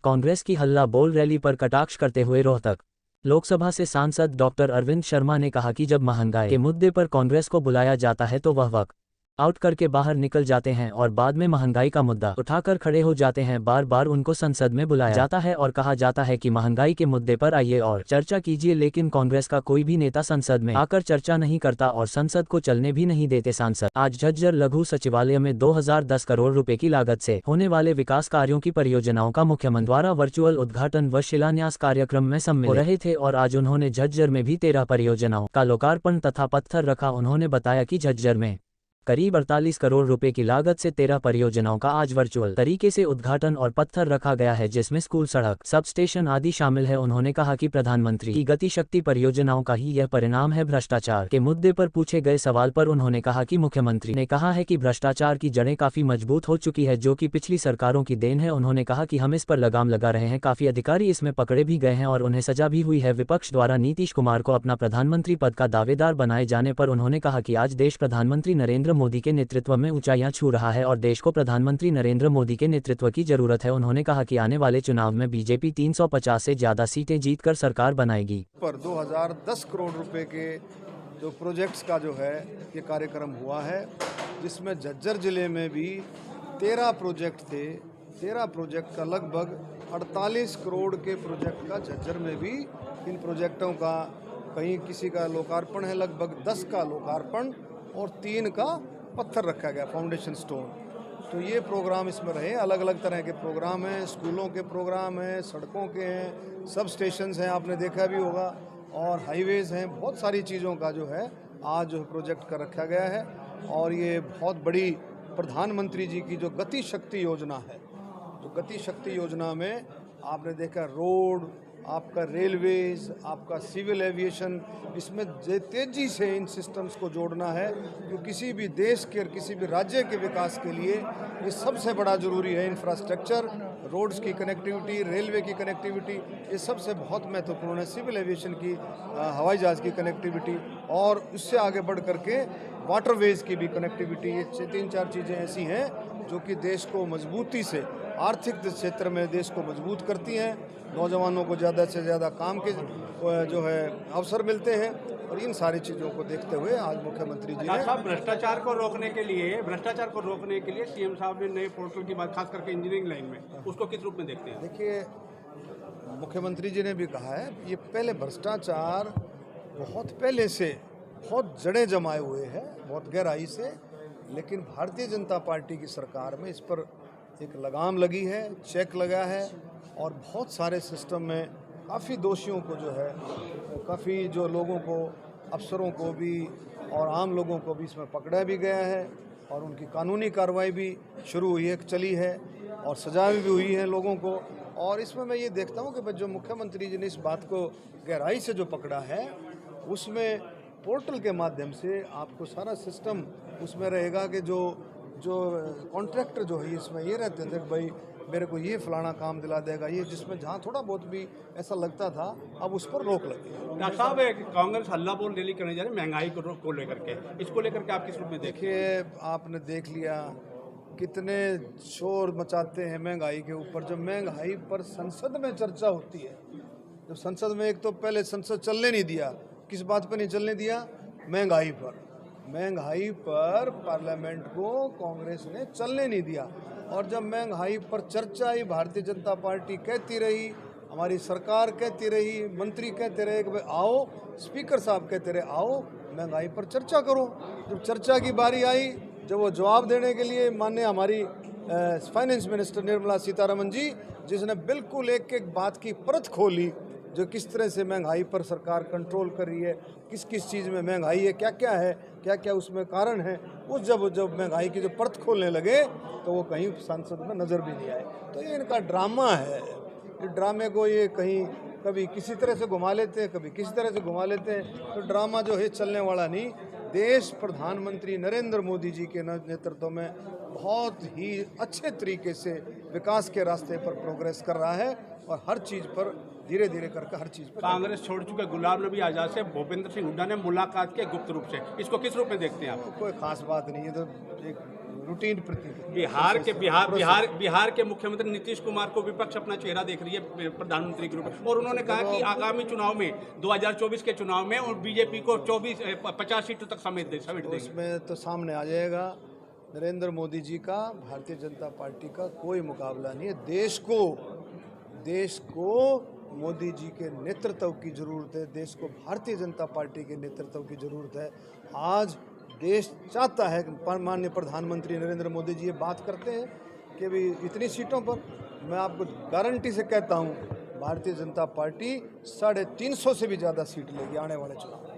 कांग्रेस की हल्ला बोल रैली पर कटाक्ष करते हुए रोहतक लोकसभा से सांसद डॉक्टर अरविंद शर्मा ने कहा कि जब महंगाई के मुद्दे पर कांग्रेस को बुलाया जाता है तो वह वक्त आउट करके बाहर निकल जाते हैं और बाद में महंगाई का मुद्दा उठाकर खड़े हो जाते हैं। बार बार उनको संसद में बुलाया जाता है और कहा जाता है कि महंगाई के मुद्दे पर आइए और चर्चा कीजिए, लेकिन कांग्रेस का कोई भी नेता संसद में आकर चर्चा नहीं करता और संसद को चलने भी नहीं देते। सांसद आज झज्जर लघु सचिवालय में 2010 करोड़ रुपए की लागत से होने वाले विकास कार्यों की परियोजनाओं का मुख्यमंत्री द्वारा वर्चुअल उद्घाटन व शिलान्यास कार्यक्रम में सम्मिलित हो रहे थे और आज उन्होंने झज्जर में भी 13 परियोजनाओं का लोकार्पण तथा पत्थर रखा। उन्होंने बताया कि झज्जर में करीब 48 करोड़ रुपए की लागत से 13 परियोजनाओं का आज वर्चुअल तरीके से उद्घाटन और पत्थर रखा गया है, जिसमें स्कूल, सड़क, सब स्टेशन आदि शामिल है। उन्होंने कहा कि प्रधानमंत्री की गति शक्ति परियोजनाओं का ही यह परिणाम है। भ्रष्टाचार के मुद्दे पर पूछे गए सवाल पर उन्होंने कहा कि मुख्यमंत्री ने कहा है कि भ्रष्टाचार की जड़ें काफी मजबूत हो चुकी है, जो कि पिछली सरकारों की देन है। उन्होंने कहा कि हम इस पर लगाम लगा रहे हैं, काफी अधिकारी इसमें पकड़े भी गए हैं और उन्हें सजा भी हुई है। विपक्ष द्वारा नीतीश कुमार को अपना प्रधानमंत्री पद का दावेदार बनाए जाने पर उन्होंने कहा कि आज देश प्रधानमंत्री नरेंद्र मोदी के नेतृत्व में ऊंचाइयां छू रहा है और देश को प्रधानमंत्री नरेंद्र मोदी के नेतृत्व की जरूरत है। उन्होंने कहा कि आने वाले चुनाव में बीजेपी 350 से ज्यादा सीटें जीतकर सरकार बनाएगी। पर 2010 करोड़ रुपए के जो प्रोजेक्ट्स का जो है ये कार्यक्रम हुआ है, जिसमें झज्जर जिले में भी 13 प्रोजेक्ट थे। 13 प्रोजेक्ट का लगभग 48 करोड़ के प्रोजेक्ट का झज्जर में भी इन प्रोजेक्टों का कहीं किसी का लोकार्पण है, लगभग 10 का लोकार्पण और 3 का पत्थर रखा गया, फाउंडेशन स्टोन। तो ये प्रोग्राम इसमें रहे। अलग अलग तरह के प्रोग्राम हैं, स्कूलों के प्रोग्राम हैं, सड़कों के हैं, सब स्टेशंस हैं, आपने देखा भी होगा, और हाईवेज़ हैं। बहुत सारी चीज़ों का जो है आज जो प्रोजेक्ट कर रखा गया है। और ये बहुत बड़ी प्रधानमंत्री जी की जो गति शक्ति योजना है, जो गति शक्ति योजना में आपने देखा रोड, आपका रेलवेज, आपका सिविल एविएशन, इसमें तेज़ी से इन सिस्टम्स को जोड़ना है, जो किसी भी देश के और किसी भी राज्य के विकास के लिए ये सबसे बड़ा ज़रूरी है। इंफ्रास्ट्रक्चर, रोड्स की कनेक्टिविटी, रेलवे की कनेक्टिविटी, ये सबसे बहुत महत्वपूर्ण है। सिविल एविएशन की, हवाई जहाज़ की कनेक्टिविटी, और उससे आगे बढ़ करके वाटरवेज की भी कनेक्टिविटी। ये 3-4 चीज़ें ऐसी हैं जो कि देश को मजबूती से, आर्थिक क्षेत्र में देश को मजबूत करती हैं। नौजवानों को ज़्यादा से ज़्यादा काम के जो है अवसर मिलते हैं। और इन सारी चीज़ों को देखते हुए आज मुख्यमंत्री जी ने भ्रष्टाचार को रोकने के लिए सीएम साहब ने नए पोर्टल की बात, खास करके इंजीनियरिंग लाइन में, उसको किस रूप में देखते हैं? देखिए, मुख्यमंत्री जी ने भी कहा है, ये पहले भ्रष्टाचार बहुत पहले से बहुत जड़ें जमाए हुए हैं, बहुत गहराई से। लेकिन भारतीय जनता पार्टी की सरकार में इस पर एक लगाम लगी है, चेक लगा है, और बहुत सारे सिस्टम में काफ़ी दोषियों को जो है, काफ़ी जो लोगों को, अफसरों को भी और आम लोगों को भी इसमें पकड़ा भी गया है, और उनकी कानूनी कार्रवाई भी शुरू हुई है, चली है, और सजाएं भी हुई हैं लोगों को। और इसमें मैं ये देखता हूँ कि जो मुख्यमंत्री जी ने इस बात को गहराई से जो पकड़ा है, उसमें पोर्टल के माध्यम से आपको सारा सिस्टम उसमें रहेगा कि जो कॉन्ट्रैक्टर जो है इसमें ये रहते थे, भाई मेरे को ये फलाना काम दिला देगा, ये, जिसमें जहाँ थोड़ा बहुत भी ऐसा लगता था, अब उस पर रोक लगी। डॉक्टर साहब, कांग्रेस हल्ला बोल रैली करने जा रही है महंगाई को लेकर के, इसको लेकर के आप किस रूप में देखिए, आपने देख लिया कितने शोर मचाते हैं महंगाई के ऊपर। जब महंगाई पर संसद में चर्चा होती है, जब संसद में, एक तो पहले संसद चलने नहीं दिया, किस बात पर नहीं चलने दिया? महंगाई पर पार्लियामेंट को कांग्रेस ने चलने नहीं दिया। और जब महंगाई पर चर्चा आई, भारतीय जनता पार्टी कहती रही, हमारी सरकार कहती रही, मंत्री कहते रहे कि भाई आओ, स्पीकर साहब कहते रहे आओ महंगाई पर चर्चा करो। जब चर्चा की बारी आई, जब वो जवाब देने के लिए माननीय हमारी फाइनेंस मिनिस्टर निर्मला सीतारमण जी, जिसने बिल्कुल एक एक बात की परत खोली, जो किस तरह से महंगाई पर सरकार कंट्रोल कर रही है, किस किस चीज़ में महंगाई है, क्या क्या है, क्या क्या उसमें कारण है, उस जब महंगाई की जो परत खोलने लगे तो वो कहीं संसद में नज़र भी नहीं आए। तो ये इनका ड्रामा है। इस ड्रामे को ये कहीं कभी किसी तरह से घुमा लेते हैं, कभी किसी तरह से घुमा लेते हैं। तो ड्रामा जो है चलने वाला नहीं। देश प्रधानमंत्री नरेंद्र मोदी जी के नेतृत्व में बहुत ही अच्छे तरीके से विकास के रास्ते पर प्रोग्रेस कर रहा है, और हर चीज़ पर धीरे धीरे करके हर चीज़ पर। कांग्रेस छोड़ चुके गुलाम नबी आज़ाद से भूपेंद्र सिंह हुड्डा ने मुलाकात की गुप्त रूप से, इसको किस रूप में देखते हैं आप? कोई खास बात नहीं है, तो एक रूटीन प्रतीक बिहार के मुख्यमंत्री नीतीश कुमार को विपक्ष अपना चेहरा देख रही है प्रधानमंत्री के रूप में, और उन्होंने कहा कि आगामी चुनाव में 2024 के चुनाव में और बीजेपी को 50 सीटों तक समेट देंगे। उसमें तो सामने आ जाएगा नरेंद्र मोदी जी का भारतीय जनता पार्टी का कोई मुकाबला नहीं है। देश को मोदी जी के नेतृत्व की जरूरत है, देश को भारतीय जनता पार्टी के नेतृत्व की जरूरत है। आज देश चाहता है कि माननीय प्रधानमंत्री नरेंद्र मोदी जी ये बात करते हैं कि भी इतनी सीटों पर, मैं आपको गारंटी से कहता हूँ भारतीय जनता पार्टी 350 से भी ज़्यादा सीट लेगी आने वाले चुनाव।